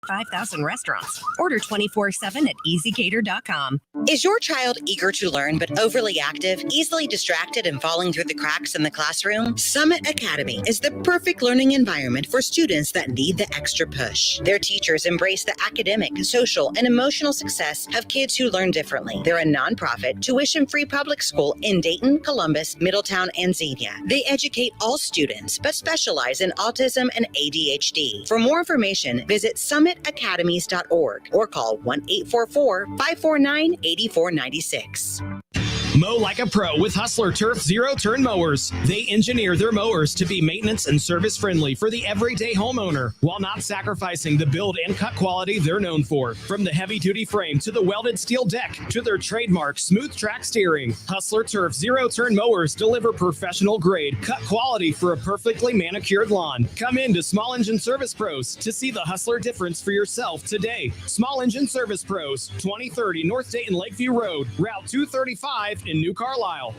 5,000 restaurants. Order 24/7 at easycater.com. Is your child eager to learn but overly active, easily distracted, and falling through the cracks in the classroom? Summit Academy is the perfect learning environment for students that need the extra push. Their teachers embrace the academic, social, and emotional success of kids who learn differently. They're a nonprofit, tuition-free public school in Dayton, Columbus, Middletown, and Xenia. They educate all students, but specialize in autism and ADHD. For more information, visit summitacademies.org or call 1-844-549-8496. Mow like a pro with Hustler Turf zero-turn mowers. They engineer their mowers to be maintenance and service friendly for the everyday homeowner while not sacrificing the build and cut quality they're known for. From the heavy-duty frame to the welded steel deck to their trademark smooth track steering, Hustler Turf zero-turn mowers deliver professional grade cut quality for a perfectly manicured lawn. Come in to Small Engine Service Pros to see the Hustler difference for yourself today. Small Engine Service Pros, 2030 North Dayton Lakeview Road, Route 235 in New Carlisle.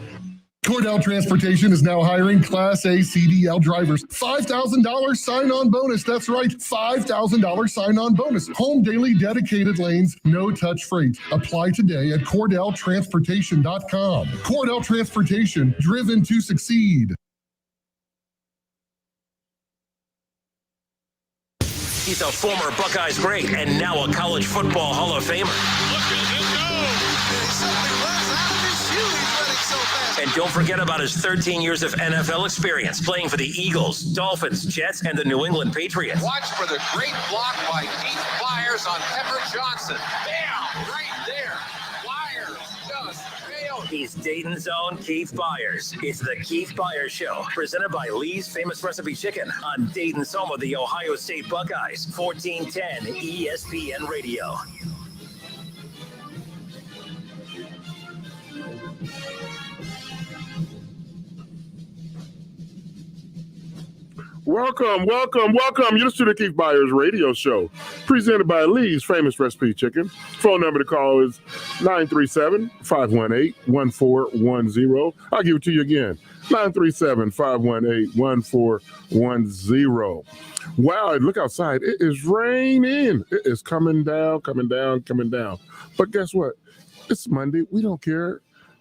Cordell Transportation is now hiring Class A CDL drivers. $5,000 sign-on bonus. That's right, $5,000 sign-on bonus. Home daily dedicated lanes, no touch freight. Apply today at CordellTransportation.com. Cordell Transportation, driven to succeed. He's a former Buckeyes great and now a college football Hall of Famer. Look at him go! And don't forget about his 13 years of NFL experience playing for the Eagles, Dolphins, Jets, and the New England Patriots. Watch for the great block by Keith Byars on Pepper Johnson. Bam! Right there. Byars just failed. He's Dayton's own Keith Byars. It's the Keith Byars Show, presented by Lee's Famous Recipe Chicken on Dayton's home of the Ohio State Buckeyes, 1410 ESPN Radio. Welcome. You're listening to the Keith Byars Radio Show, presented by Lee's Famous Recipe Chicken. Phone number to call is 937-518-1410. I'll give it to you again, 937-518-1410. Wow, look outside. It is raining. It is coming down. But guess what? It's Monday. We don't care.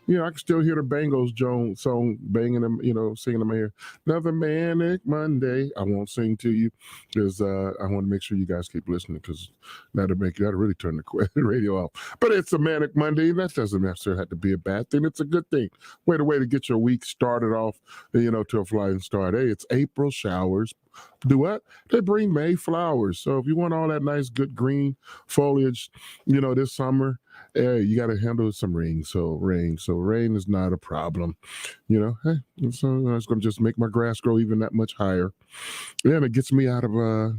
You know, I can still hear the Bangles song banging them, singing them here. Another Manic Monday. I won't sing to you because I want to make sure you guys keep listening, because that'll really turn the radio off. But it's a Manic Monday. That doesn't necessarily have to be a bad thing. It's a good thing. Way to get your week started off, to a flying start. Hey, it's April showers. Do what? They bring May flowers. So if you want all that nice, good green foliage, this summer, you got to handle some rain. So rain is not a problem. Hey, so it's going to just make my grass grow even that much higher. And it gets me out of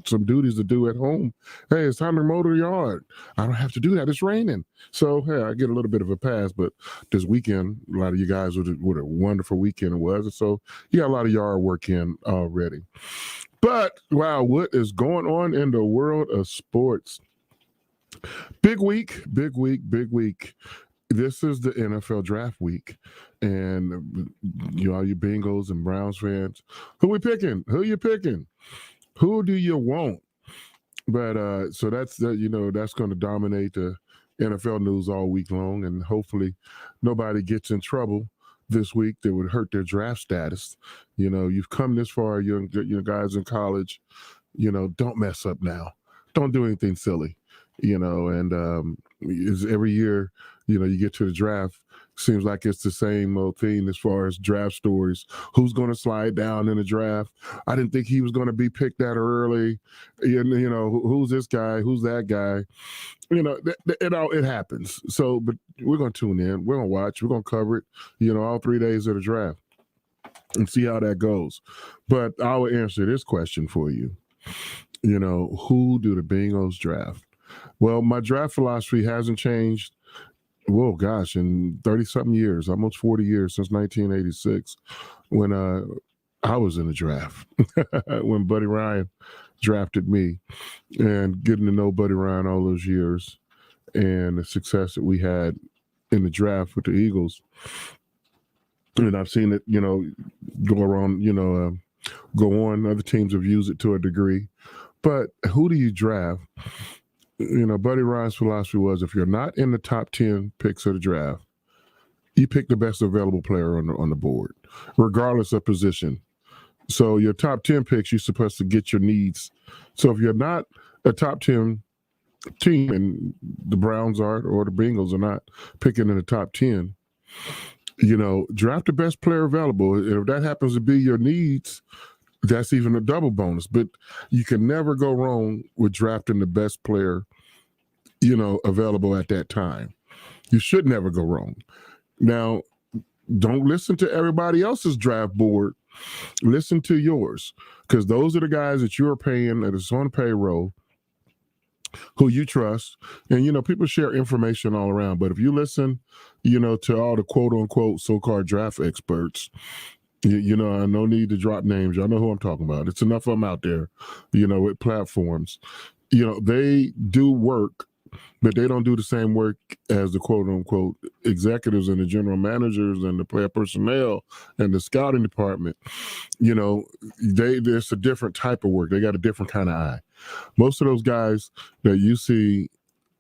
some duties to do at home. Hey, it's time to mow the yard. I don't have to do that. It's raining. So, hey, I get a little bit of a pass. But this weekend, a lot of you guys, what a wonderful weekend it was. So you got a lot of yard work in already. But, wow, what is going on in the world of sports? Big week. This is the NFL draft week. And all you Bengals and Browns fans, who you picking? Who do you want? But so that's going to dominate the NFL news all week long, and hopefully nobody gets in trouble this week that would hurt their draft status. You've come this far, you guys in college. Don't mess up now. Don't do anything silly. And every year, you get to the draft. Seems like it's the same old thing as far as draft stories. Who's going to slide down in the draft? I didn't think he was going to be picked that early. Who's this guy? Who's that guy? It happens. So, but we're going to tune in. We're going to watch. We're going to cover it, all 3 days of the draft and see how that goes. But I will answer this question for you. Who do the Bengals draft? Well, my draft philosophy hasn't changed. Whoa, gosh, in 30-something years, almost 40 years, since 1986, when I was in the draft, when Buddy Ryan drafted me, and getting to know Buddy Ryan all those years and the success that we had in the draft with the Eagles. And I've seen it, go around, go on. Other teams have used it to a degree. But who do you draft? Buddy Ryan's philosophy was if you're not in the top 10 picks of the draft, you pick the best available player on the board, regardless of position. So your top 10 picks, you're supposed to get your needs. So if you're not a top 10 team, and the Browns are or the Bengals are not picking in the top 10, draft the best player available. And if that happens to be your needs, that's even a double bonus. But you can never go wrong with drafting the best player, available at that time. You should never go wrong. Now, don't listen to everybody else's draft board. Listen to yours, because those are the guys that you're paying that is on payroll, who you trust. And, people share information all around. But if you listen, to all the quote unquote so-called draft experts, no need to drop names. Y'all know who I'm talking about. It's enough of them out there, with platforms. They do work, but they don't do the same work as the quote unquote executives and the general managers and the player personnel and the scouting department. There's a different type of work. They got a different kind of eye. Most of those guys that you see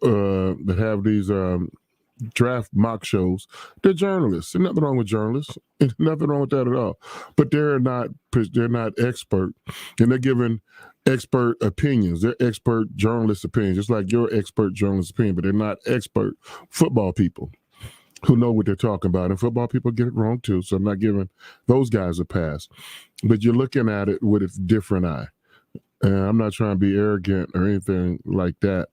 that have these draft mock shows, they're journalists. There's nothing wrong with journalists. There's nothing wrong with that at all. But they're not expert, and they're giving expert opinions. They're expert journalist opinions, just like your expert journalist opinion, but they're not expert football people who know what they're talking about. And football people get it wrong too, so I'm not giving those guys a pass. But you're looking at it with a different eye. And I'm not trying to be arrogant or anything like that,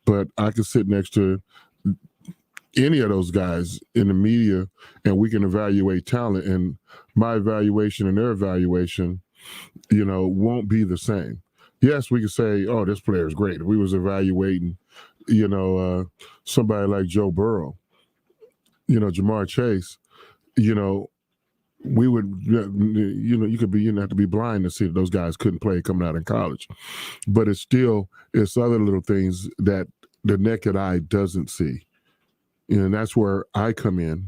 but I can sit next to any of those guys in the media and we can evaluate talent, and my evaluation and their evaluation, won't be the same. Yes, we could say, oh, this player is great. If we was evaluating, somebody like Joe Burrow, Jamar Chase, we would, you have to be blind to see that those guys couldn't play coming out in college. But it's other little things that the naked eye doesn't see. And that's where I come in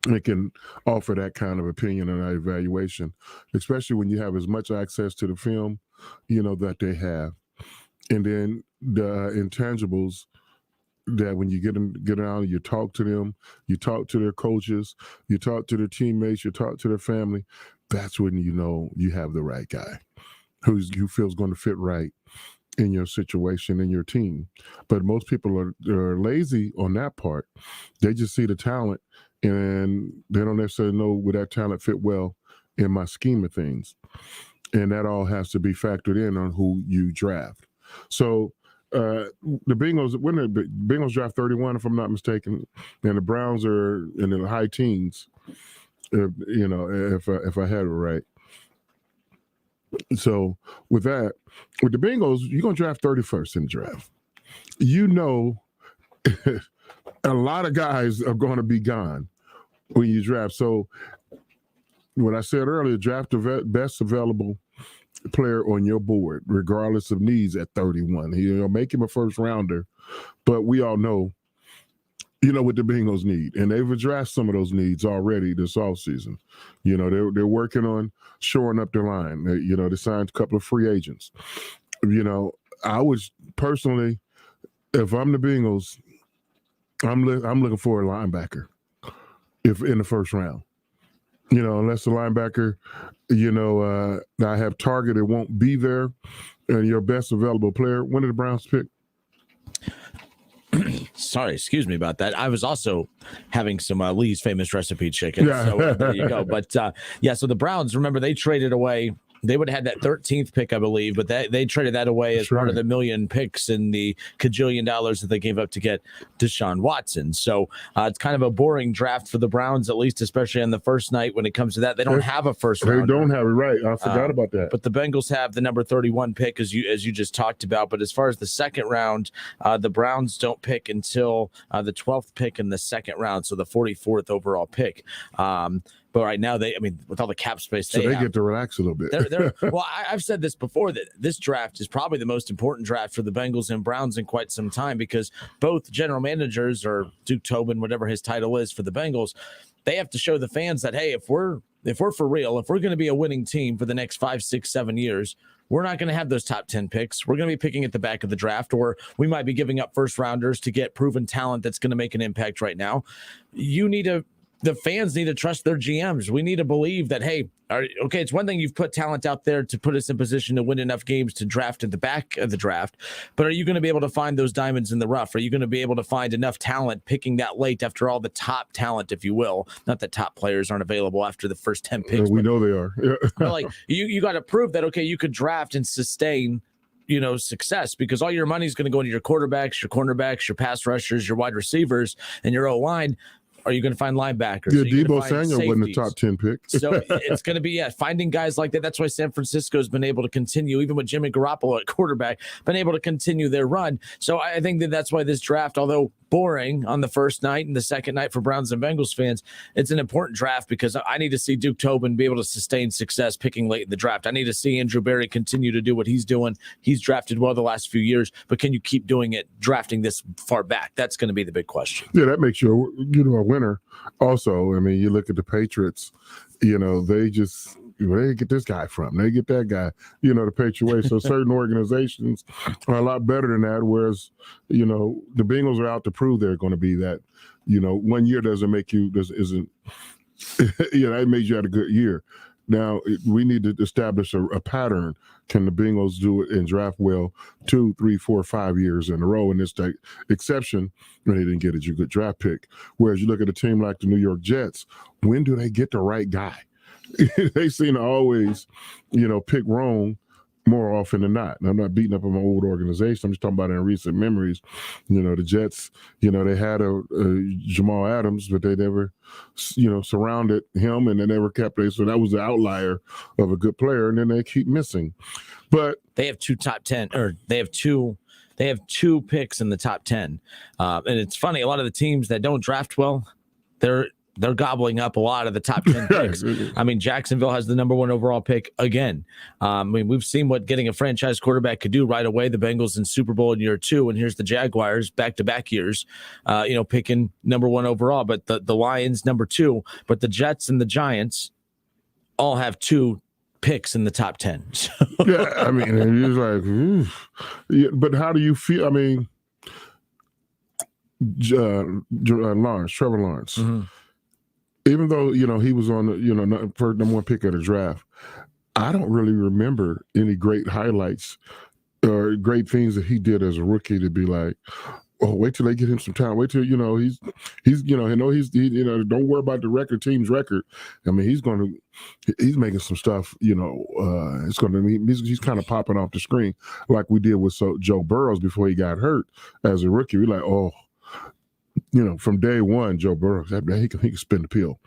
and can offer that kind of opinion and evaluation, especially when you have as much access to the film, that they have. And then the intangibles that when you get out, you talk to them, you talk to their coaches, you talk to their teammates, you talk to their family, that's when you have the right guy who feels going to fit right in your situation, in your team. But most people are lazy on that part. They just see the talent and they don't necessarily know would that talent fit well in my scheme of things. And that all has to be factored in on who you draft. So the Bengals draft 31, if I'm not mistaken, and the Browns are in the high teens, if I had it right. So with the Bengals, you're going to draft 31st in the draft. A lot of guys are going to be gone when you draft. So what I said earlier, draft the best available player on your board, regardless of needs at 31. Make him a first rounder, but we all know, what the Bengals need, and they've addressed some of those needs already this offseason. They're working on shoring up their line. They signed a couple of free agents. I would personally, if I'm the Bengals, I'm looking for a linebacker if in the first round. Unless the linebacker, I have targeted won't be there, and your best available player. When did the Browns pick? Sorry, excuse me about that. I was also having some Lee's famous recipe chicken. Yeah. So there you go. But so the Browns, remember, they traded away. They would have had that 13th pick, I believe, but they traded that away as part of the million picks and the cajillion dollars that they gave up to get Deshaun Watson. So it's kind of a boring draft for the Browns, at least, especially on the first night when it comes to that. They don't have a first round. They don't have it, right. I forgot about that. But the Bengals have the number 31 pick, as you just talked about. But as far as the second round, the Browns don't pick until the 12th pick in the second round, so the 44th overall pick. But right now, with all the cap space, they get to relax a little bit. Well, I've said this before, that this draft is probably the most important draft for the Bengals and Browns in quite some time, because both general managers, or Duke Tobin, whatever his title is for the Bengals, they have to show the fans that, hey, if we're for real, if we're going to be a winning team for the next 5, 6, 7 years, we're not going to have those top 10 picks. We're going to be picking at the back of the draft, or we might be giving up first rounders to get proven talent that's going to make an impact right now. The fans need to trust their GMs. We need to believe that, hey, okay, it's one thing you've put talent out there to put us in position to win enough games to draft at the back of the draft, but are you going to be able to find those diamonds in the rough? Are you going to be able to find enough talent picking that late after all the top talent, if you will? Not that top players aren't available after the first 10 picks. We know they are. Yeah. But like you got to prove that, okay, you could draft and sustain success, because all your money is going to go into your quarterbacks, your cornerbacks, your pass rushers, your wide receivers, and your O-line. Are you going to find linebackers? Yeah, Deebo Samuel wasn't a top 10 pick. So it's going to be, finding guys like that. That's why San Francisco's been able to continue, even with Jimmy Garoppolo at quarterback, been able to continue their run. So I think that's why this draft, although boring on the first night and the second night for Browns and Bengals fans, it's an important draft, because I need to see Duke Tobin be able to sustain success picking late in the draft. I need to see Andrew Berry continue to do what he's doing. He's drafted well the last few years, but can you keep doing it drafting this far back? That's going to be the big question. Yeah, that makes you a winner. Also, I mean, you look at the Patriots, they just where they get this guy from? They get that guy, the Patriot way. So certain organizations are a lot better than that, whereas, the Bengals are out to prove they're going to be that. 1 year doesn't make you, isn't, that made you have a good year. Now, we need to establish a pattern. Can the Bengals do it and draft well 2, 3, 4, 5 years in a row? And it's the exception when they didn't get a good draft pick. Whereas you look at a team like the New York Jets, when do they get the right guy? They seem to always, pick wrong more often than not. And I'm not beating up on my old organization. I'm just talking about in recent memories. The Jets, they had a Jamal Adams, but they never, surrounded him, and they never kept it. So that was the outlier of a good player, and then they keep missing. But they have two top 10, or they have two picks in the top 10. And it's funny, a lot of the teams that don't draft well, they're gobbling up a lot of the top 10 picks. I mean, Jacksonville has the number 1 overall pick again. We've seen what getting a franchise quarterback could do right away. The Bengals in Super Bowl in year 2, and here's the Jaguars back-to-back years, picking number 1 overall. But the Lions number 2, but the Jets and the Giants all have 2 picks in the top 10. So. Yeah, I mean, it's like, yeah, but how do you feel? I mean, Trevor Lawrence. Mm-hmm. Even though, he was on the, first number 1 pick of the draft, I don't really remember any great highlights or great things that he did as a rookie to be like, oh, wait till they get him some time. Wait till, he's don't worry about the team's record. I mean, he's making some stuff, it's going to, he's kind of popping off the screen like we did with Joe Burrows before he got hurt as a rookie. We're like, oh, from day one, Joe Burrow, he can spin the pill.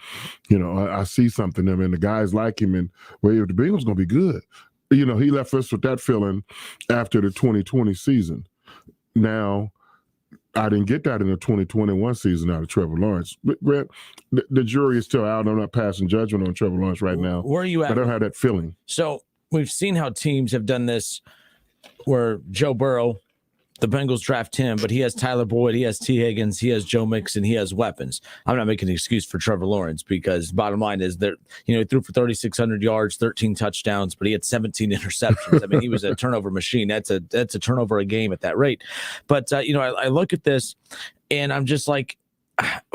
I see something in him, and the guys like him, and the Bengals going to be good. He left us with that feeling after the 2020 season. Now, I didn't get that in the 2021 season out of Trevor Lawrence. But Grant, the jury is still out. I'm not passing judgment on Trevor Lawrence right now. Where are you at? I don't have that feeling. So we've seen how teams have done this, where Joe Burrow, the Bengals draft him, but he has Tyler Boyd, he has T. Higgins, he has Joe Mixon, he has weapons. I'm not making an excuse for Trevor Lawrence, because bottom line is that, he threw for 3,600 yards, 13 touchdowns, but he had 17 interceptions. I mean, he was a turnover machine. That's a turnover a game at that rate. But, I look at this and I'm just like,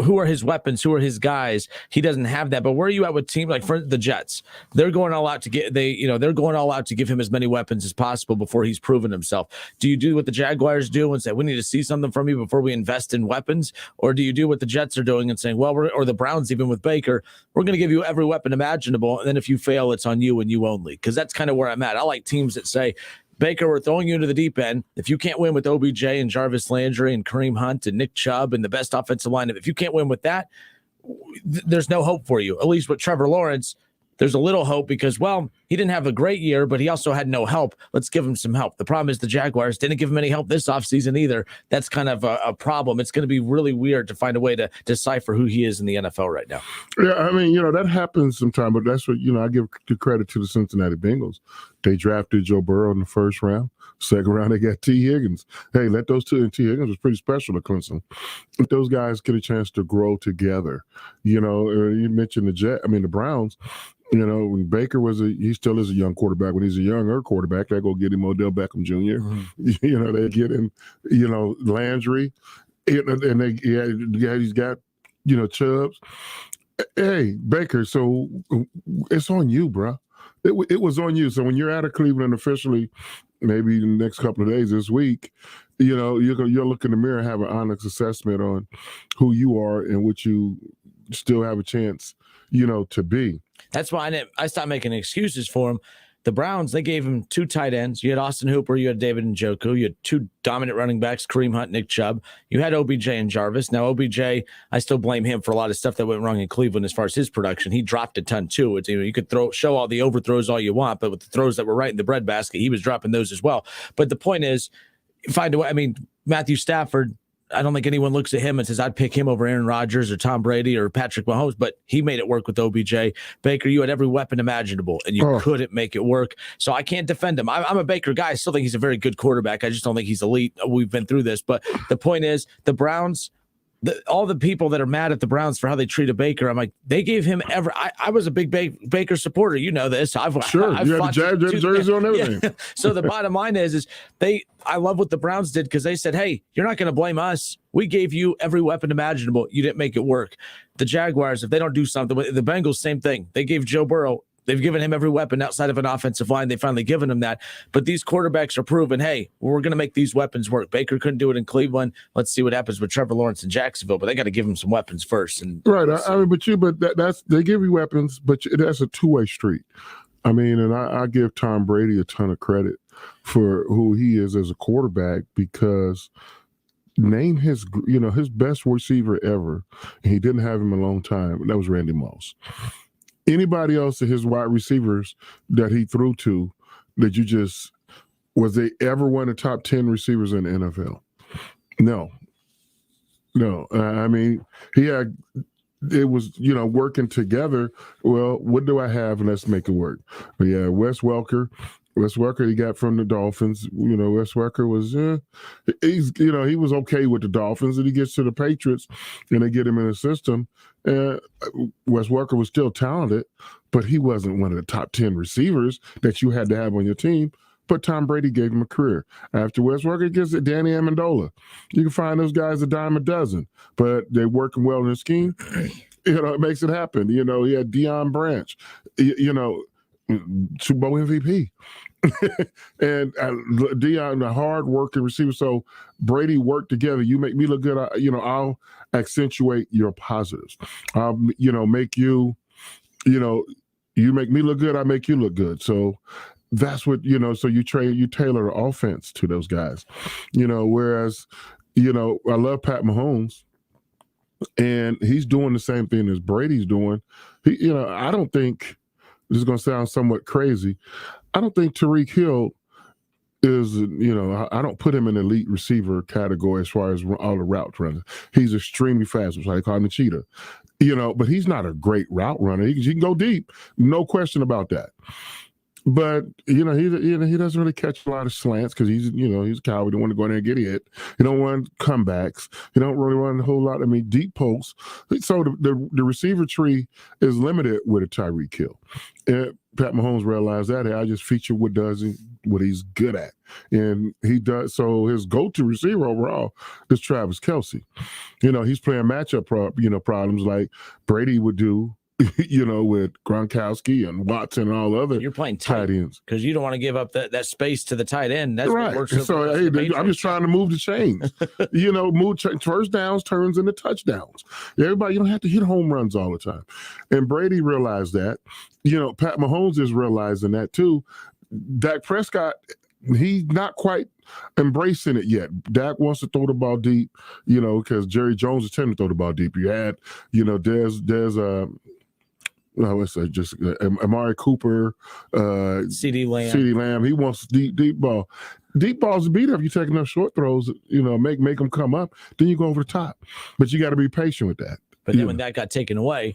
who are his weapons? Who are his guys? He doesn't have that. But where are you at with teams like for the Jets? They're going all out to they're going all out to give him as many weapons as possible before he's proven himself. Do you do what the Jaguars do and say, we need to see something from you before we invest in weapons? Or do you do what the Jets are doing and saying, well, or the Browns, even with Baker, we're going to give you every weapon imaginable, and then if you fail, it's on you and you only? Because that's kind of where I'm at. I like teams that say, Baker, we're throwing you into the deep end. If you can't win with OBJ and Jarvis Landry and Kareem Hunt and Nick Chubb and the best offensive line, if you can't win with that, there's no hope for you. At least with Trevor Lawrence, there's a little hope because, well, he didn't have a great year, but he also had no help. Let's give him some help. The problem is the Jaguars didn't give him any help this offseason either. That's kind of a problem. It's going to be really weird to find a way to decipher who he is in the NFL right now. Yeah, I mean, that happens sometimes, but that's what, I give the credit to the Cincinnati Bengals. They drafted Joe Burrow in the first round. Second round, they got T. Higgins. Hey, let those two, and T. Higgins was pretty special at Clemson. Let those guys get a chance to grow together. You mentioned the Browns. You know, when Baker he still is a young quarterback. When he's a younger quarterback, they go get him Odell Beckham Jr. You know, they get him, you know, Landry, and he's got, you know, Chubbs. Hey, Baker, so it's on you, bro. It was on you. So when you're out of Cleveland officially, maybe in the next couple of days this week, you know, you'll look in the mirror and have an honest assessment on who you are and what you still have a chance, you know, to be. That's why I stopped making excuses for him. The Browns, they gave him 2 tight ends. You had Austin Hooper, you had David Njoku, you had 2 dominant running backs, Kareem Hunt, Nick Chubb. You had OBJ and Jarvis. Now, OBJ, I still blame him for a lot of stuff that went wrong in Cleveland as far as his production. He dropped a ton, too. It's, you know, you could show all the overthrows all you want, but with the throws that were right in the breadbasket, he was dropping those as well. But the point is, find a way. I mean, Matthew Stafford, I don't think anyone looks at him and says, I'd pick him over Aaron Rodgers or Tom Brady or Patrick Mahomes, but he made it work with OBJ. Baker, you had every weapon imaginable, and you couldn't make it work. So I can't defend him. I'm a Baker guy. I still think he's a very good quarterback. I just don't think he's elite. We've been through this. But the point is, the Browns, all the people that are mad at the Browns for how they treated Baker, I'm like, they gave him I was a big Baker supporter. You know this. I've you had the jersey on everything. Yeah. So the bottom line is I love what the Browns did, because they said, hey, you're not going to blame us. We gave you every weapon imaginable. You didn't make it work. The Jaguars, if they don't do something, the Bengals, same thing. They gave Joe Burrow, they've given him every weapon outside of an offensive line. They finally given him that. But these quarterbacks are proven, hey, we're going to make these weapons work. Baker couldn't do it in Cleveland. Let's see what happens with Trevor Lawrence in Jacksonville. But they got to give him some weapons first. And right. I mean, that's they give you weapons, but that's a two-way street. I mean, and I give Tom Brady a ton of credit for who he is as a quarterback, because name his best receiver ever, and he didn't have him a long time, and that was Randy Moss. Anybody else of his wide receivers that he threw to, that was they ever one of the top 10 receivers in the NFL? No. I mean, it was, working together. Well, what do I have? And let's make it work. But yeah, Wes Welker, he got from the Dolphins. Wes Welker was, he was okay with the Dolphins, and he gets to the Patriots and they get him in the system. Wes Welker was still talented, but he wasn't one of the top 10 receivers that you had to have on your team. But Tom Brady gave him a career. After Wes Welker gets it, Danny Amendola. You can find those guys a dime a dozen, but they're working well in the scheme. It makes it happen. He had Deion Branch, Super Bowl MVP. And Deion, the hard-working receiver. So Brady worked together. You make me look good. I'll accentuate your positives. I'll, make you, you make me look good. I make you look good. So that's what, so you tailor the offense to those guys, whereas, I love Pat Mahomes, and he's doing the same thing as Brady's doing. I don't think, this is going to sound somewhat crazy, I don't think Tyreek Hill is, I don't put him in elite receiver category as far as all the route runners. He's extremely fast, which I call him the cheetah, but he's not a great route runner. He can go deep, no question about that. But he doesn't really catch a lot of slants because he's a coward. He don't want to go in there and get hit. He don't want comebacks. He don't really want a whole lot. Deep posts. So the receiver tree is limited with a Tyreek Hill. And Pat Mahomes realized that. Hey, I just feature what he's good at, and he does. So his go-to receiver overall is Travis Kelce. He's playing matchup problems like Brady would do. With Gronkowski and Watson and all other you're playing tight ends, because you don't want to give up that space to the tight end. That's right. What works. So I'm just trying to move the chains. Move first downs, turns into touchdowns. Everybody, you don't have to hit home runs all the time. And Brady realized that. Pat Mahomes is realizing that too. Dak Prescott, he's not quite embracing it yet. Dak wants to throw the ball deep, because Jerry Jones is tending to throw the ball deep. You had, there's Amari Cooper, CeeDee Lamb. He wants deep ball. Deep balls beat up. You take enough short throws, make them come up. Then you go over the top. But you got to be patient with that. But then when that got taken away,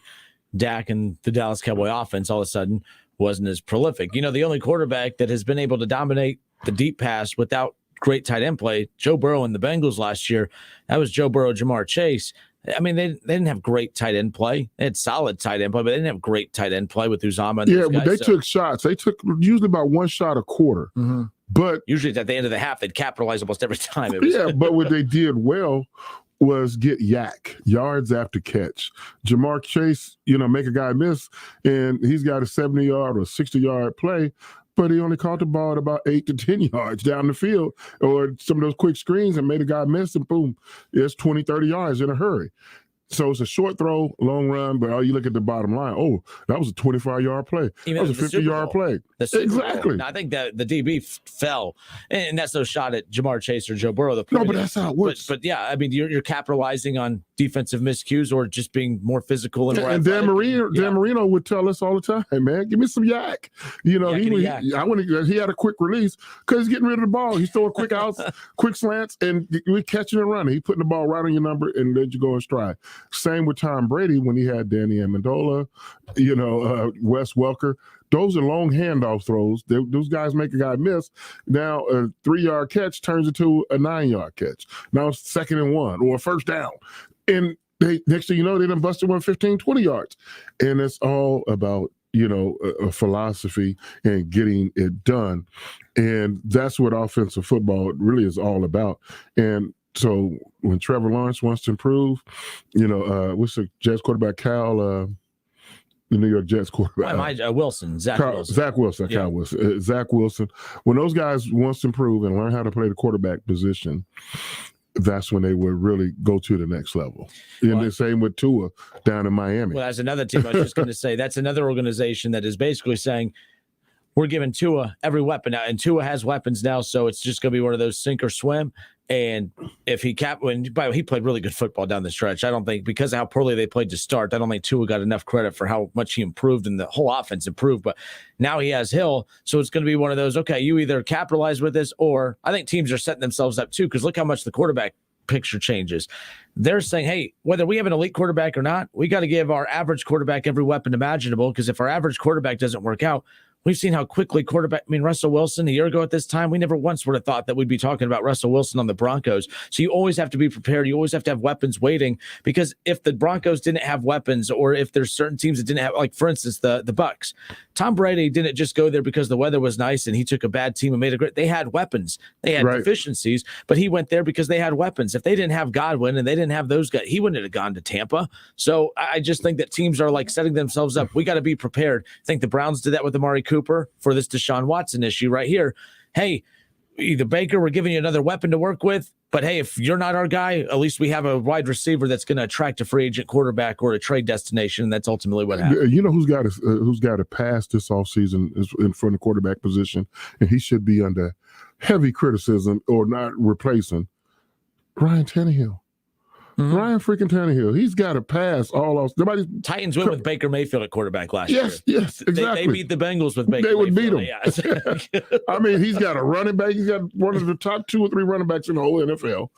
Dak and the Dallas Cowboy offense all of a sudden wasn't as prolific. The only quarterback that has been able to dominate the deep pass without great tight end play, Joe Burrow and the Bengals last year, that was Joe Burrow, Jamar Chase. I mean, they didn't have great tight end play. They had solid tight end play, but they didn't have great tight end play with Uzomah. And those but guys, they took shots. They took usually about one shot a quarter. Mm-hmm. But usually at the end of the half, they'd capitalize almost every time. But what they did well was get yards after catch. Jamar Chase, make a guy miss, and he's got a 70-yard or 60-yard play, but he only caught the ball at about 8 to 10 yards down the field, or some of those quick screens and made a guy miss, and boom, it's 20, 30 yards in a hurry. So it's a short throw, long run, but you look at the bottom line. Oh, that was a 25-yard play. Even that was a 50-yard play. Exactly. Now, I think that the DB fell, and that's no shot at Jamar Chase or Joe Burrow. No, but that's how it works. But yeah, I mean, you're capitalizing on defensive miscues or just being more physical and more athletic. Dan Marino would tell us all the time, hey, man, give me some yak. He had a quick release because he's getting rid of the ball. He's throwing quick outs, quick slants, and we're catching and running. He's putting the ball right on your number and let you go in stride. Same with Tom Brady when he had Danny Amendola, Wes Welker. Those are long handoff throws. Those guys make a guy miss. Now a 3-yard catch turns into a 9-yard catch. Now it's 2nd and 1 or a first down. And next thing you know, they done busted one 15, 20 yards. And it's all about, a philosophy and getting it done. And that's what offensive football really is all about. And so when Trevor Lawrence wants to improve, what's the Jets quarterback, Cal, the New York Jets quarterback? Zach Wilson. Zach Wilson, Cal Wilson. Zach Wilson. When those guys wants to improve and learn how to play the quarterback position, that's when they would really go to the next level. And the same with Tua down in Miami. Well, that's another team I was just going to say. That's another organization that is basically saying, we're giving Tua every weapon now, and Tua has weapons now, so it's just going to be one of those sink or swim. And if he played really good football down the stretch. I don't think, because of how poorly they played to start, I don't think Tua got enough credit for how much he improved and the whole offense improved. But now he has Hill, so it's going to be one of those, okay, you either capitalize with this, or I think teams are setting themselves up too, because look how much the quarterback picture changes. They're saying, hey, whether we have an elite quarterback or not, we got to give our average quarterback every weapon imaginable, because if our average quarterback doesn't work out, we've seen how quickly Russell Wilson, a year ago at this time, we never once would have thought that we'd be talking about Russell Wilson on the Broncos. So you always have to be prepared. You always have to have weapons waiting, because if the Broncos didn't have weapons, or if there's certain teams that didn't have, like, for instance, the Bucs, Tom Brady didn't just go there because the weather was nice and he took a bad team and made it great. They had weapons. They had deficiencies, but he went there because they had weapons. If they didn't have Godwin and they didn't have those guys, he wouldn't have gone to Tampa. So I just think that teams are like setting themselves up. We got to be prepared. I think the Browns did that with Amari Cooper for this Deshaun Watson issue right here. Hey, either Baker, we're giving you another weapon to work with, but hey, if you're not our guy, at least we have a wide receiver that's going to attract a free agent quarterback or a trade destination. And that's ultimately what happened. You know who's got to pass this offseason is in front of the quarterback position, and he should be under heavy criticism or not replacing Ryan Tannehill. Mm-hmm. Ryan freaking Tannehill. He's got to pass all off. Titans went with Baker Mayfield at quarterback last year. Yes, exactly. They beat the Bengals with Baker. They would Mayfield. Beat him. Yeah. I mean, he's got a running back. He's got one of the top 2 or 3 running backs in the whole NFL.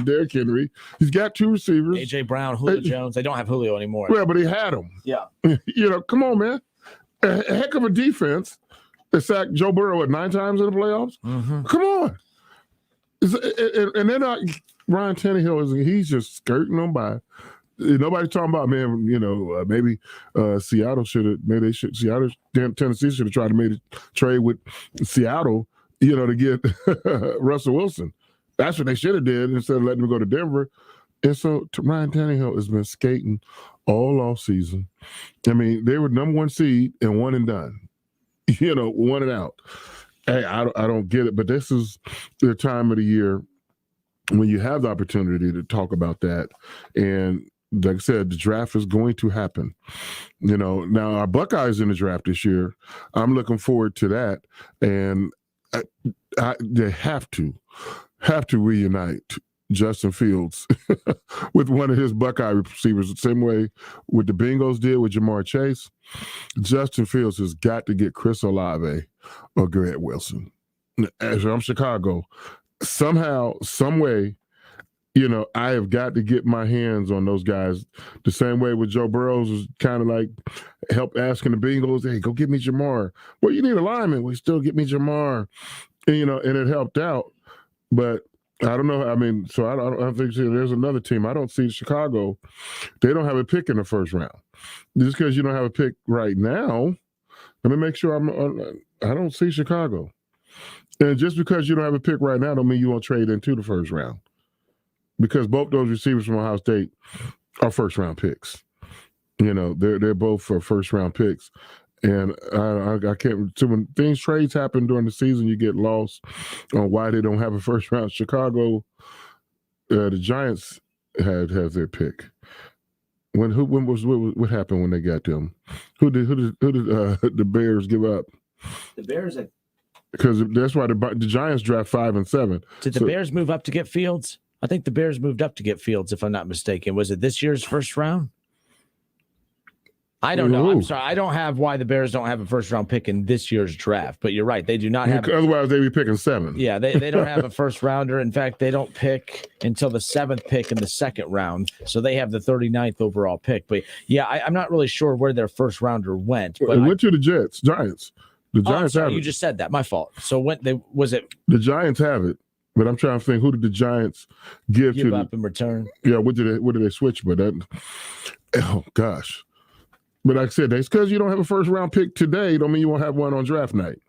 Derrick Henry. He's got 2 receivers. A.J. Brown, Julio Jones. They don't have Julio anymore. Well, but he had him. Yeah. Come on, man. A heck of a defense. They sacked Joe Burrow 9 times in the playoffs. Mm-hmm. Come on. And they're not. Ryan Tannehill he's just skirting them by. Nobody's talking about, man, maybe Seattle Tennessee should have tried to make a trade with Seattle, to get Russell Wilson. That's what they should have did instead of letting him go to Denver. And so Ryan Tannehill has been skating all off season. I mean, they were number 1 seed and one and done. One and out. Hey, I don't get it, but this is the time of the year when you have the opportunity to talk about that. And like I said, the draft is going to happen. Now our Buckeyes in the draft this year, I'm looking forward to that. And they have to reunite Justin Fields with one of his Buckeye receivers, the same way what the Bengals did with Jamar Chase. Justin Fields has got to get Chris Olave or Garrett Wilson. As I'm Chicago, somehow, some way, I have got to get my hands on those guys. The same way with Joe Burrows was kind of like help asking the Bengals, hey, go get me Jamar. Well, you need a lineman. We still get me Jamar. And it helped out. But I don't know. I mean, so I don't think there's another team. I don't see Chicago. They don't have a pick in the first round. Just because you don't have a pick right now, let me make sure I don't see Chicago. And just because you don't have a pick right now don't mean you won't trade into the first round. Because both those receivers from Ohio State are first round picks. You know, they're both for first round picks. And I can't. So when trades happen during the season, you get lost on why they don't have a first round. Chicago, the Giants have their pick. What happened when they got them? Who did the Bears give up? The Bears, because that's why the Giants draft 5 and 7. Did the Bears move up to get Fields? I think the Bears moved up to get Fields, if I'm not mistaken. Was it this year's first round? I don't know. I'm sorry. I don't have why the Bears don't have a first-round pick in this year's draft, but you're right. They do not have. Otherwise, they'd be picking 7. Yeah, they don't have a first-rounder. In fact, they don't pick until the 7th pick in the second round, so they have the 39th overall pick. But, yeah, I'm not really sure where their first-rounder went. But it went to the Giants. The Giants have it. You just said that. My fault. So was it? The Giants have it, but I'm trying to think, who did the Giants give up in return? Yeah, what did they switch? But oh, gosh. But like I said, it's because you don't have a first-round pick today don't mean you won't have one on draft night.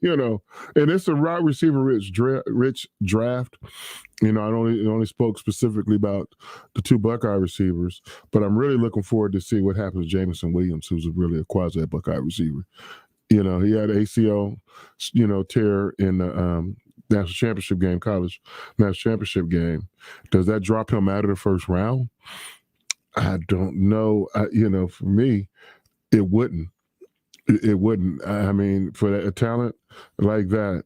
You know, and it's a wide receiver rich draft. You know, I only spoke specifically about the 2 Buckeye receivers, but I'm really looking forward to see what happens to Jameson Williams, who's really a quasi-Buckeye receiver. You know, he had ACL, tear in the national championship game, college national championship game. Does that drop him out of the first round? I don't know. For me, it wouldn't. It wouldn't. I mean, for a talent like that,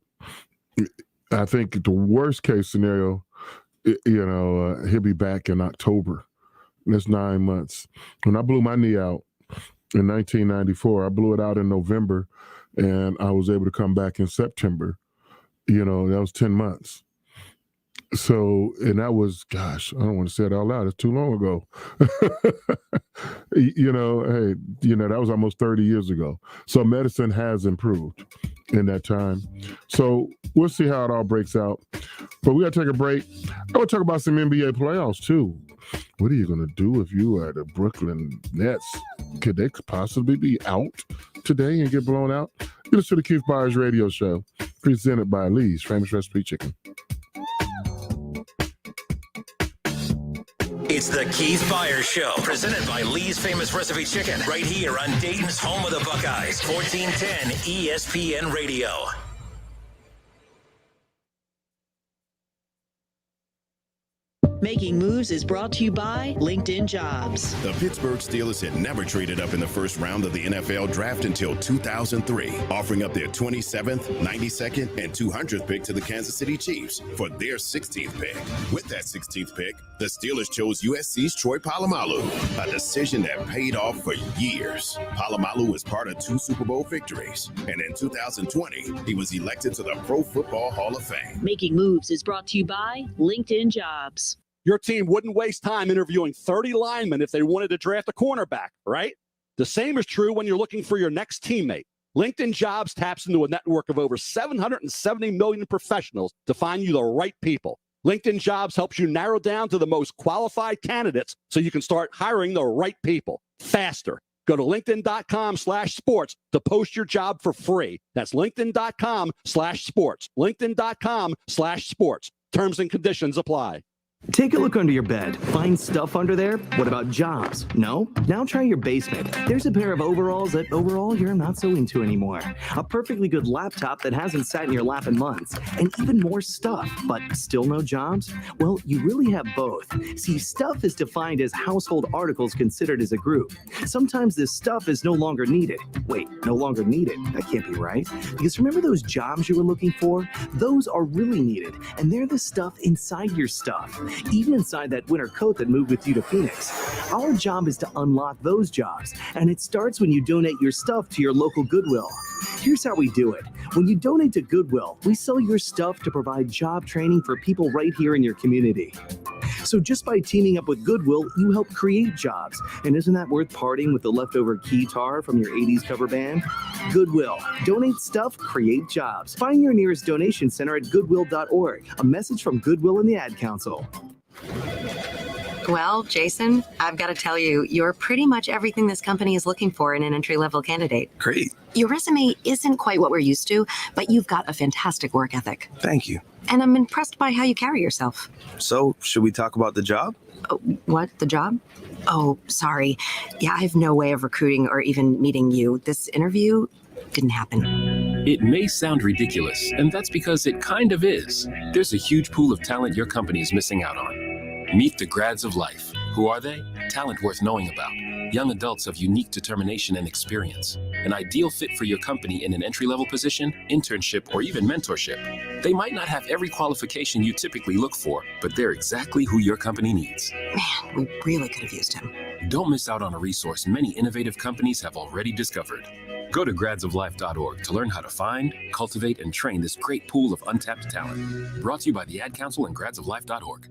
I think the worst case scenario, he'll be back in October. That's 9 months. When I blew my knee out in 1994, I blew it out in November, and I was able to come back in September. That was 10 months. So, and that was, gosh, I don't want to say it out loud. It's too long ago. That was almost 30 years ago. So medicine has improved in that time. So we'll see how it all breaks out. But we got to take a break. I want to talk about some NBA playoffs too. What are you going to do if you are the Brooklyn Nets? Could they possibly be out today and get blown out? You listen to the Keith Byars radio show presented by Lee's Famous Recipe Chicken. It's the Keith Byars Show, presented by Lee's Famous Recipe Chicken, right here on Dayton's home of the Buckeyes, 1410 ESPN Radio. Making Moves is brought to you by LinkedIn Jobs. The Pittsburgh Steelers had never traded up in the first round of the NFL draft until 2003, offering up their 27th, 92nd, and 200th pick to the Kansas City Chiefs for their 16th pick. With that 16th pick, the Steelers chose USC's Troy Polamalu, a decision that paid off for years. Polamalu was part of 2 Super Bowl victories, and in 2020, he was elected to the Pro Football Hall of Fame. Making Moves is brought to you by LinkedIn Jobs. Your team wouldn't waste time interviewing 30 linemen if they wanted to draft a cornerback, right? The same is true when you're looking for your next teammate. LinkedIn Jobs taps into a network of over 770 million professionals to find you the right people. LinkedIn Jobs helps you narrow down to the most qualified candidates so you can start hiring the right people faster. Go to linkedin.com/sports to post your job for free. That's linkedin.com/sports. linkedin.com/sports. Terms and conditions apply. Take a look under your bed. Find stuff under there? What about jobs? No? Now try your basement. There's a pair of overalls that overall you're not so into anymore. A perfectly good laptop that hasn't sat in your lap in months. And even more stuff, but still no jobs? Well, you really have both. See, stuff is defined as household articles considered as a group. Sometimes this stuff is no longer needed. Wait, no longer needed? That can't be right. Because remember those jobs you were looking for? Those are really needed. And they're the stuff inside your stuff. Even inside that winter coat that moved with you to Phoenix. Our job is to unlock those jobs, and it starts when you donate your stuff to your local Goodwill. Here's how we do it. When you donate to Goodwill, we sell your stuff to provide job training for people right here in your community. So just by teaming up with Goodwill, you help create jobs. And isn't that worth parting with the leftover guitar from your 80s cover band? Goodwill. Donate stuff, create jobs. Find your nearest donation center at goodwill.org. A message from Goodwill and the Ad Council. Well, Jason, I've got to tell you, you're pretty much everything this company is looking for in an entry-level candidate. Great. Your resume isn't quite what we're used to, but you've got a fantastic work ethic. Thank you. And I'm impressed by how you carry yourself. So, should we talk about the job? What? The job? Oh, sorry. Yeah, I have no way of recruiting or even meeting you. This interview didn't happen. It may sound ridiculous, and that's because it kind of is. There's a huge pool of talent your company is missing out on. Meet the grads of life. Who are they? Talent worth knowing about. Young adults of unique determination and experience. An ideal fit for your company in an entry-level position, internship, or even mentorship. They might not have every qualification you typically look for, but they're exactly who your company needs. Man, we really could have used him. Don't miss out on a resource many innovative companies have already discovered. Go to gradsoflife.org to learn how to find, cultivate, and train this great pool of untapped talent. Brought to you by the Ad Council and gradsoflife.org.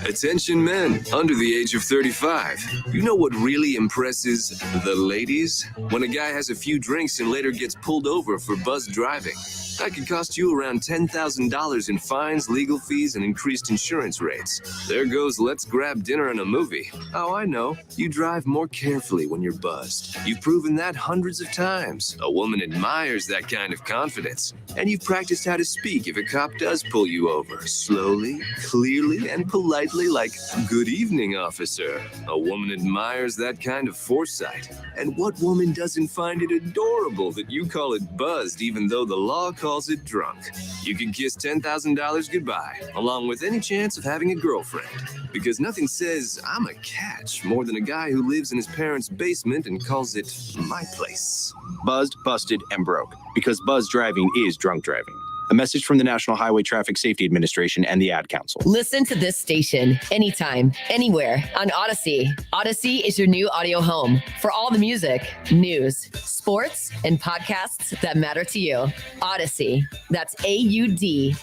Attention men under the age of 35. You know what really impresses the ladies? When a guy has a few drinks and later gets pulled over for buzz driving. That could cost you around $10,000 in fines, legal fees, and increased insurance rates. There goes let's grab dinner and a movie. Oh, I know. You drive more carefully when you're buzzed. You've proven that hundreds of times. A woman admires that kind of confidence. And you've practiced how to speak if a cop does pull you over. Slowly, clearly, and politely like, "Good evening, officer." A woman admires that kind of foresight. And what woman doesn't find it adorable that you call it buzzed even though the law calls it drunk? You can kiss $10,000 goodbye, along with any chance of having a girlfriend. Because nothing says, "I'm a catch," more than a guy who lives in his parents' basement and calls it my place. Buzzed, busted, and broke. Because buzz driving is drunk driving. A message from the National Highway Traffic Safety Administration and the Ad Council. Listen to this station anytime, anywhere on Odyssey. Odyssey is your new audio home for all the music, news, sports, and podcasts that matter to you. Odyssey. That's AUDACY.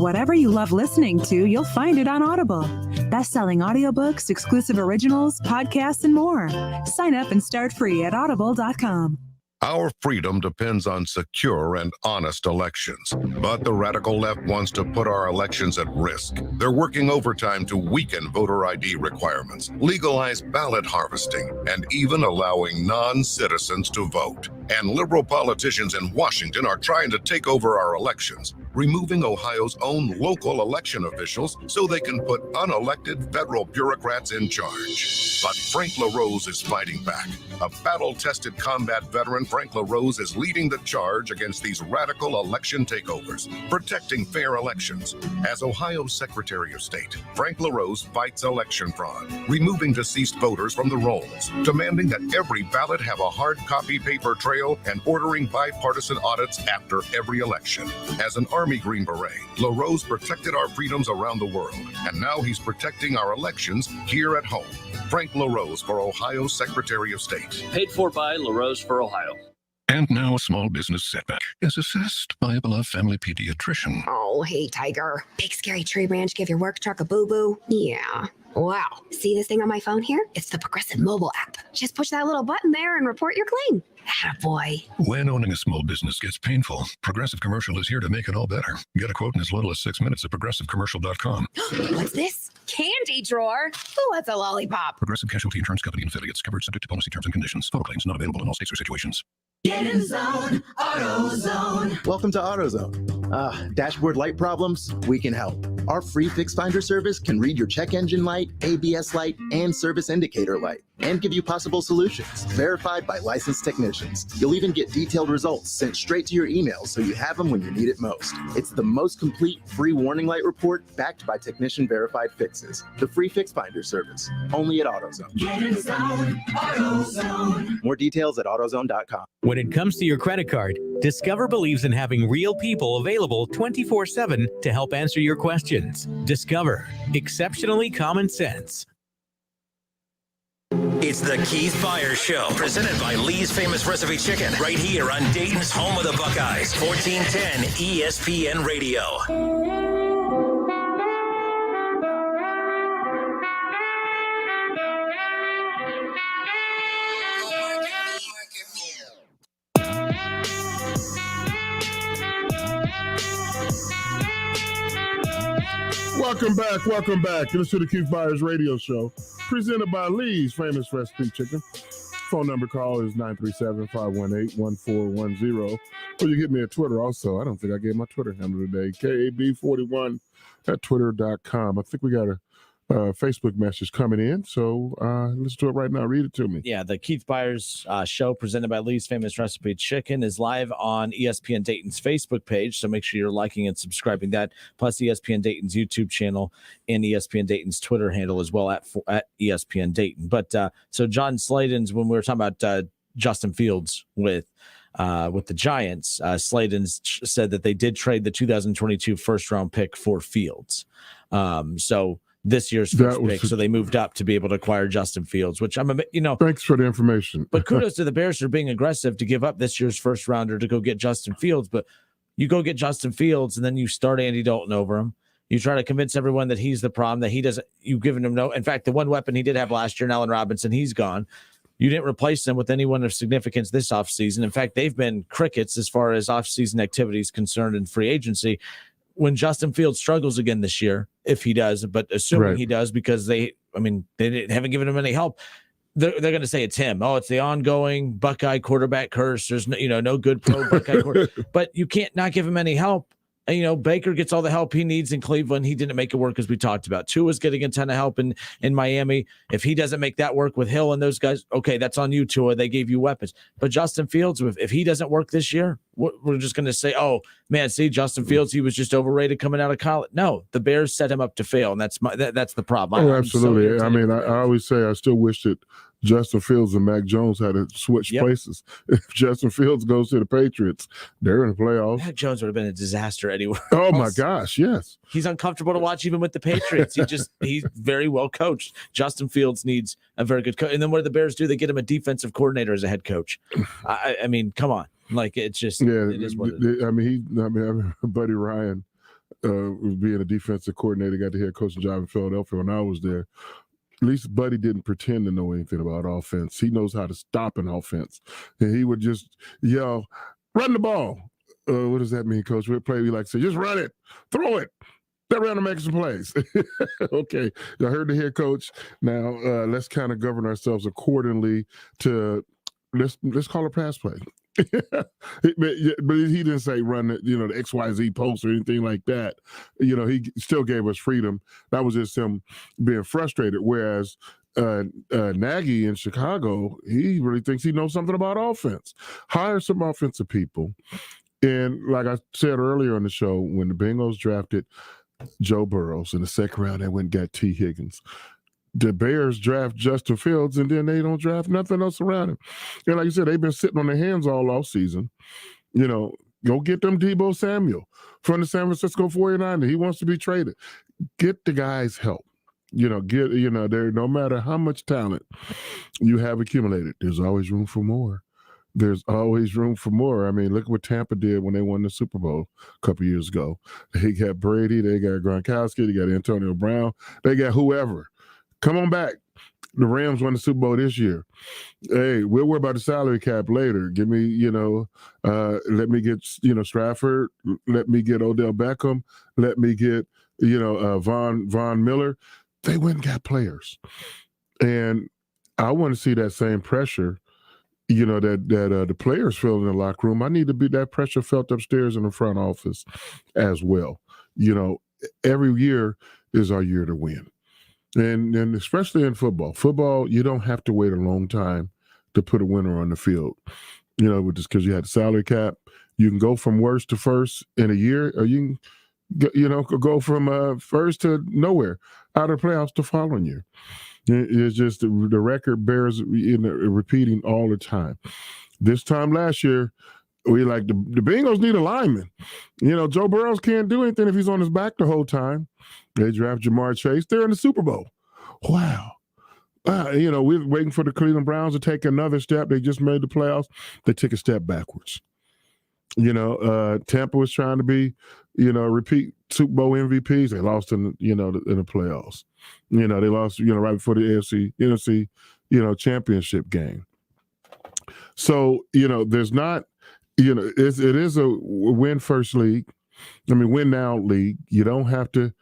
Whatever you love listening to, you'll find it on Audible. Best-selling audiobooks, exclusive originals, podcasts, and more. Sign up and start free at audible.com. Our freedom depends on secure and honest elections. But the radical left wants to put our elections at risk. They're working overtime to weaken voter ID requirements, legalize ballot harvesting, and even allowing non-citizens to vote. And liberal politicians in Washington are trying to take over our elections, removing Ohio's own local election officials so they can put unelected federal bureaucrats in charge. But Frank LaRose is fighting back. A battle-tested combat veteran, Frank LaRose is leading the charge against these radical election takeovers, protecting fair elections. As Ohio's Secretary of State, Frank LaRose fights election fraud, removing deceased voters from the rolls, demanding that every ballot have a hard copy paper trail, and ordering bipartisan audits after every election. As an Army Green Beret, LaRose protected our freedoms around the world, and now he's protecting our elections here at home. Frank LaRose for Ohio's Secretary of State. Paid for by LaRose for Ohio. And now a small business setback is assessed by a beloved family pediatrician. Oh, hey, Tiger. Big scary tree branch give your work truck a boo-boo? Yeah. Wow. See this thing on my phone here? It's the Progressive mobile app. Just push that little button there and report your claim. Attaboy. When owning a small business gets painful, Progressive Commercial is here to make it all better. Get a quote in as little as 6 minutes at progressivecommercial.com. What's this? Candy drawer? Who wants a lollipop? Progressive Casualty Insurance Company and affiliates, covered subject to policy terms and conditions. Total claims not available in all states or situations. Get in zone, AutoZone. Welcome to AutoZone. Dashboard light problems? We can help. Our free Fix Finder service can read your check engine light, ABS light, and service indicator light, and give you possible solutions, verified by licensed technicians. You'll even get detailed results sent straight to your email so you have them when you need it most. It's the most complete free warning light report backed by technician-verified fixes. The free Fix Finder service, only at AutoZone. Get in zone, AutoZone. More details at AutoZone.com. When it comes to your credit card, Discover believes in having real people available 24/7 to help answer your questions. Discover. Exceptionally common sense. It's the Keith Byars Show, presented by Lee's Famous Recipe Chicken, right here on Dayton's home of the Buckeyes, 1410 ESPN Radio. Welcome back. Welcome back. This is the Keith Byars Radio Show, presented by Lee's Famous Recipe Chicken. Phone number call is 937-518-1410. Or you get me at Twitter also. I don't think I gave my Twitter handle today. KAB41 at twitter.com. I think we got a Facebook message coming in. So let's do it right now. Read it to me. Yeah, the Keith Byars show presented by Lee's Famous Recipe Chicken is live on ESPN Dayton's Facebook page. So make sure you're liking and subscribing that, plus ESPN Dayton's YouTube channel and ESPN Dayton's Twitter handle as well at ESPN Dayton. But so John Sladen's, when we were talking about Justin Fields with the Giants, Sladen's said that they did trade the 2022 first round pick for Fields. So this year's first pick, so they moved up to be able to acquire Justin Fields, which thanks for the information. But kudos to the Bears for being aggressive to give up this year's first rounder to go get Justin Fields. But you go get Justin Fields and then you start Andy Dalton over him. You try to convince everyone that he's the problem, that he doesn't. You've given him no. In fact, the one weapon he did have last year, Allen Robinson, he's gone. You didn't replace him with anyone of significance this offseason. In fact, they've been crickets as far as offseason activities concerned in free agency. When Justin Fields struggles again this year, if he does, but assuming he does, because they haven't given him any help, they're going to say it's him. Oh, it's the ongoing Buckeye quarterback curse. There's no good pro Buckeye quarterback. But you can't not give him any help. And, Baker gets all the help he needs in Cleveland. He didn't make it work, as we talked about. Tua's getting a ton of help in Miami. If he doesn't make that work with Hill and those guys, okay, that's on you, Tua. They gave you weapons. But Justin Fields, if he doesn't work this year, we're just going to say, oh, man, see, Justin Fields, he was just overrated coming out of college. No, the Bears set him up to fail, and that's the problem. Oh, absolutely. I always say I still wish that Justin Fields and Mac Jones had to switch places. If Justin Fields goes to the Patriots, they're in the playoffs. Mac Jones would have been a disaster anywhere. Oh my gosh, yes. He's uncomfortable to watch even with the Patriots. He's very well coached. Justin Fields needs a very good coach. And then what do the Bears do? They get him a defensive coordinator as a head coach. I mean, come on. Like, it's just, it is what it is. Buddy Ryan was being a defensive coordinator, got the head coaching job in Philadelphia when I was there. At least Buddy didn't pretend to know anything about offense. He knows how to stop an offense. And he would just yell, run the ball. What does that mean, Coach? We'll play, we like to say, just run it, throw it. They're around to make some plays. Okay, I heard the head coach. Now, let's kind of govern ourselves accordingly to, let's call it pass play. But he didn't say run the XYZ post or anything like that. He still gave us freedom. That was just him being frustrated. Whereas Nagy in Chicago, he really thinks he knows something about offense. Hire some offensive people. And like I said earlier on the show, when the Bengals drafted Joe Burrows in the second round, they went and got T. Higgins. The Bears draft Justin Fields, and then they don't draft nothing else around him. And like you said, they've been sitting on their hands all offseason. Go get them Deebo Samuel from the San Francisco 49ers. He wants to be traded. Get the guys help. There, no matter how much talent you have accumulated, there's always room for more. There's always room for more. I mean, look what Tampa did when they won the Super Bowl a couple years ago. They got Brady, they got Gronkowski, they got Antonio Brown, they got whoever. Come on back. The Rams won the Super Bowl this year. Hey, we'll worry about the salary cap later. Give me, let me get, Stratford. Let me get Odell Beckham. Let me get, Von Miller. They went and got players. And I want to see that same pressure, that the players feel in the locker room. I need to be that pressure felt upstairs in the front office as well. Every year is our year to win. And especially in football, you don't have to wait a long time to put a winner on the field. Just because you had the salary cap, you can go from worst to first in a year, or you can, go from first to nowhere out of the playoffs the following year. It's just the record bears repeating all the time. This time last year, we the Bengals need a lineman. Joe Burrows can't do anything if he's on his back the whole time. They draft Jamar Chase. They're in the Super Bowl. Wow. We're waiting for the Cleveland Browns to take another step. They just made the playoffs. They took a step backwards. Tampa was trying to be, repeat Super Bowl MVPs. They lost in the playoffs. They lost, right before the NFC, championship game. So, there's not, it is a win first league. win now league. You don't have to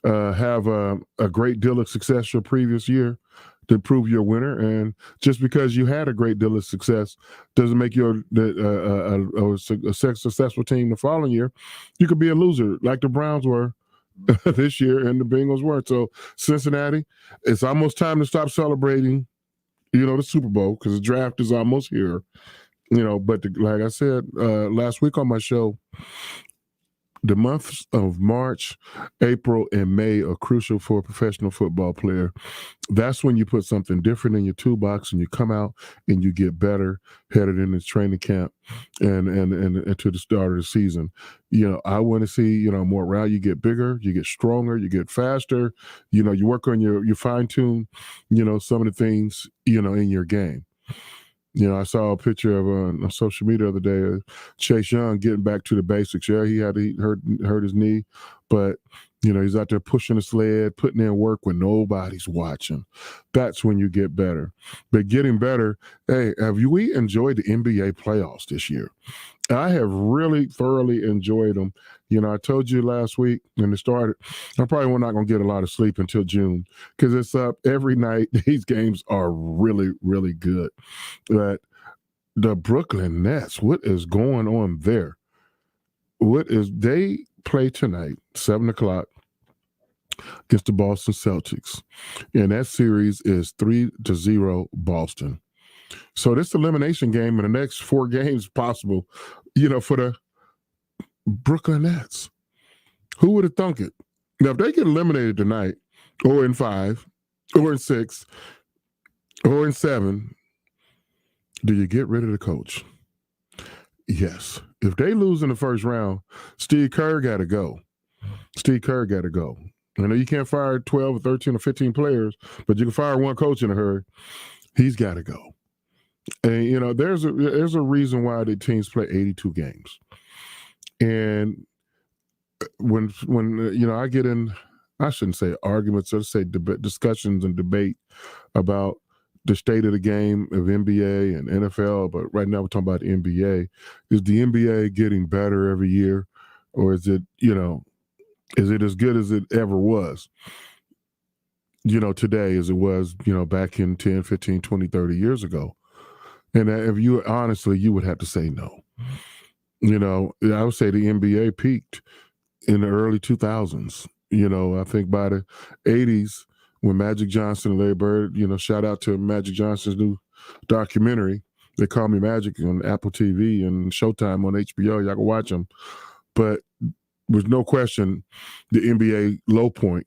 have a great deal of success your previous year to prove you're a winner. And just because you had a great deal of success doesn't make you a successful team the following year. You could be a loser like the Browns were this year and the Bengals were. So Cincinnati, it's almost time to stop celebrating, the Super Bowl, because the draft is almost here. But like I said last week on my show, the months of March, April, and May are crucial for a professional football player. That's when you put something different in your toolbox and you come out and you get better headed into training camp and to the start of the season. I want to see, more around. You get bigger, you get stronger, you get faster. You work on you fine tune, some of the things, in your game. I saw a picture of on social media the other day of Chase Young getting back to the basics. Yeah, he hurt his knee, but he's out there pushing the sled, putting in work when nobody's watching. That's when you get better. But getting better, hey, we enjoyed the NBA playoffs this year? I have really thoroughly enjoyed them. I told you last week when it started, I'm probably not going to get a lot of sleep until June because it's up every night. These games are really, really good. But the Brooklyn Nets, what is going on there? They play tonight, 7:00 against the Boston Celtics. And that series is 3-0 Boston. So this elimination game in the next 4 games possible, for the Brooklyn Nets. Who would have thunk it? Now, if they get eliminated tonight, or in 5, or in 6, or in 7, do you get rid of the coach? Yes. If they lose in the first round, Steve Kerr got to go. I know you can't fire 12 or 13 or 15 players, but you can fire one coach in a hurry. He's got to go. And, there's a reason why the teams play 82 games. And when I get in, I shouldn't say arguments, let's say discussions and debate about the state of the game of NBA and NFL, but right now we're talking about the NBA. Is the NBA getting better every year, or is it as good as it ever was? Today as it was, back in 10, 15, 20, 30 years ago. And if you honestly, you would have to say no. I would say the NBA peaked in the early 2000s. I think by the 80s when Magic Johnson and Larry Bird, shout out to Magic Johnson's new documentary, They Call Me Magic, on Apple TV and Showtime on HBO. Y'all can watch them. But with no question, the NBA low point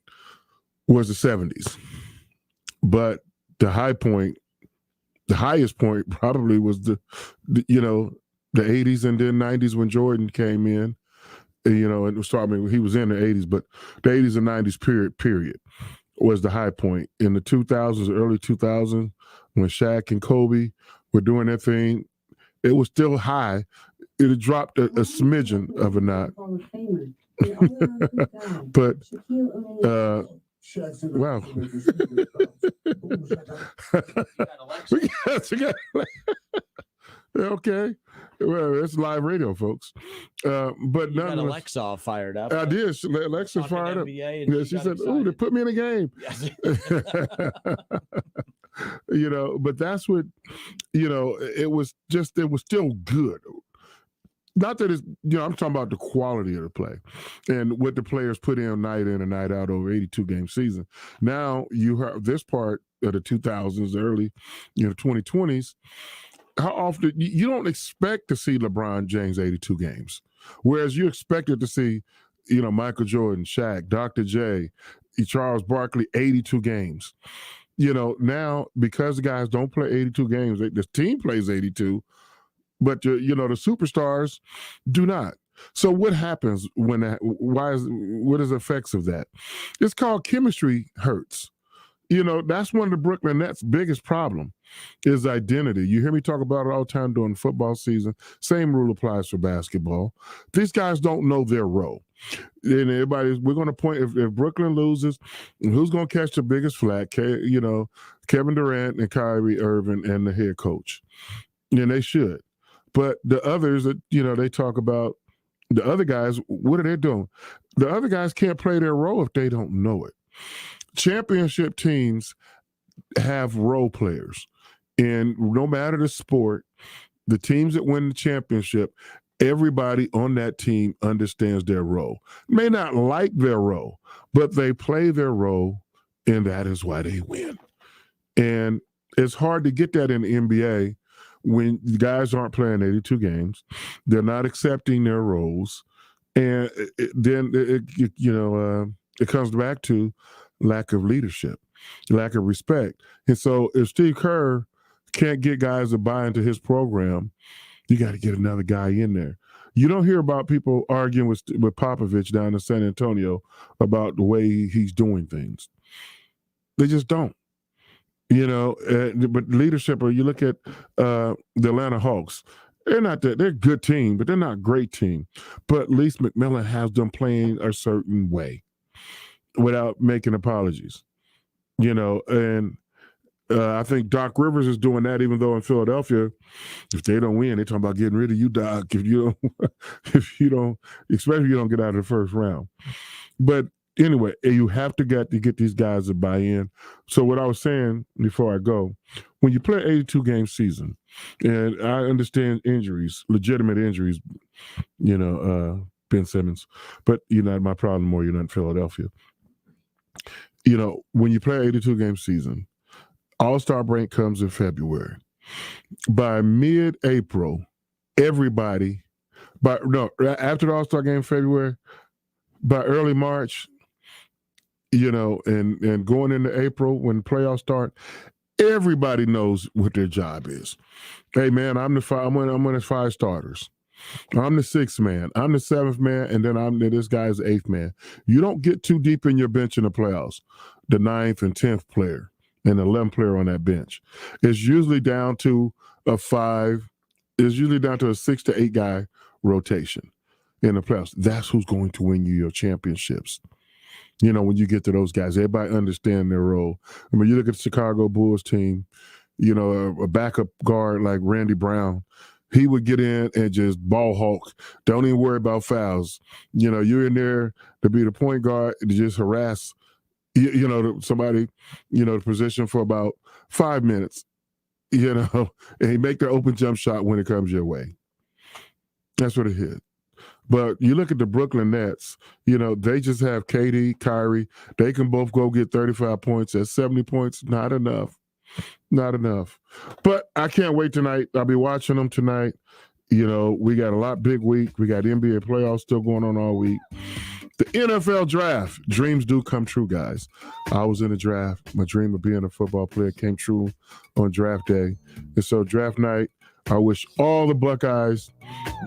was the 70s. But the highest point probably was the 80s and then 90s when Jordan came in. He was in the 80s, but the 80s and 90s period was the high point. In the 2000s, early 2000s, when Shaq and Kobe were doing their thing, it was still high. It had dropped a smidgen of a knot. But, wow. Okay. Well, it's live radio, folks. But you got Alexa all fired up. I did. Alexa fired up. Yeah, she said, "Oh, they put me in a game." Yes. But that's what, it was still good. Not that it's, I'm talking about the quality of the play and what the players put in and night out over 82 game season. Now you have this part of the 2000s, early, 2020s. How often you don't expect to see LeBron James 82 games, whereas you expected to see, Michael Jordan, Shaq, Dr. J, Charles Barkley 82 games. Now because the guys don't play 82 games, the team plays 82, but the superstars do not. So what happens what is the effects of that? It's called chemistry hurts. That's one of the Brooklyn Nets' biggest problem is identity. You hear me talk about it all the time during the football season. Same rule applies for basketball. These guys don't know their role. And we're going to point, if Brooklyn loses, who's going to catch the biggest flack? Kevin Durant and Kyrie Irving and the head coach. And they should. But the others that, they talk about, The other guys, what are they doing? The other guys can't play their role if they don't know it. Championship teams have role players. And no matter the sport, the teams that win the championship, everybody on that team understands their role. May not like their role, but they play their role, and that is why they win. And it's hard to get that in the NBA when guys aren't playing 82 games. They're not accepting their roles. And then it comes back to lack of leadership, lack of respect. And so if Steve Kerr can't get guys to buy into his program, you got to get another guy in there. You don't hear about people arguing with Popovich down in San Antonio about the way he's doing things. They just don't. But leadership, or you look at the Atlanta Hawks, they're a good team, but they're not a great team. But Lise McMillan has them playing a certain way without making apologies, and I think Doc Rivers is doing that, even though in Philadelphia, if they don't win, they're talking about getting rid of you, Doc, especially if you don't get out of the first round. But anyway, you have to get these guys to buy in. So what I was saying before I go, when you play an 82-game season, and I understand injuries, legitimate injuries, Ben Simmons, but you're not my problem more. You're not in Philadelphia. When you play an 82-game season, All-Star break comes in February. By mid-April, after the All-Star game in February, by early March, and going into April when playoffs start, everybody knows what their job is. Hey, man, I'm one of 5 starters. I'm the 6th man. I'm the 7th man, and then this guy's the 8th man. You don't get too deep in your bench in the playoffs. The 9th and 10th player and the 11th player on that bench. It's usually down to a 5. It's usually down to a 6 to 8 guy rotation in the playoffs. That's who's going to win you your championships. When you get to those guys, everybody understand their role. I mean, you look at the Chicago Bulls team, a backup guard like Randy Brown, he would get in and just ball hawk. Don't even worry about fouls. You're in there to be the point guard to just harass, somebody, the position for about 5 minutes, and he make their open jump shot when it comes your way. That's what it is. But you look at the Brooklyn Nets, they just have KD, Kyrie. They can both go get 35 points. At 70 points, not enough. Not enough. But I can't wait tonight. I'll be watching them tonight. We got a big week. We got NBA playoffs still going on all week. The NFL draft. Dreams do come true, guys. I was in the draft. My dream of being a football player came true on draft day. And so draft night, I wish all the Buckeyes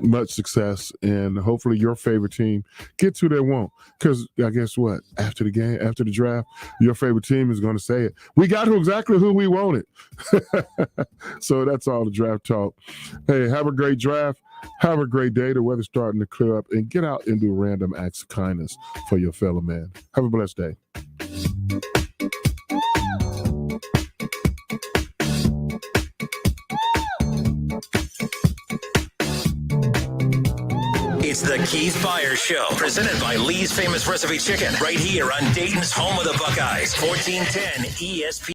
much success, and hopefully your favorite team gets who they want. Because I guess what? After the draft, your favorite team is going to say it. We got exactly who we wanted. So that's all the draft talk. Hey, have a great draft. Have a great day. The weather's starting to clear up, and get out and do random acts of kindness for your fellow man. Have a blessed day. It's the Keith Byars Show, presented by Lee's Famous Recipe Chicken, right here on Dayton's home of the Buckeyes, 1410 ESPN.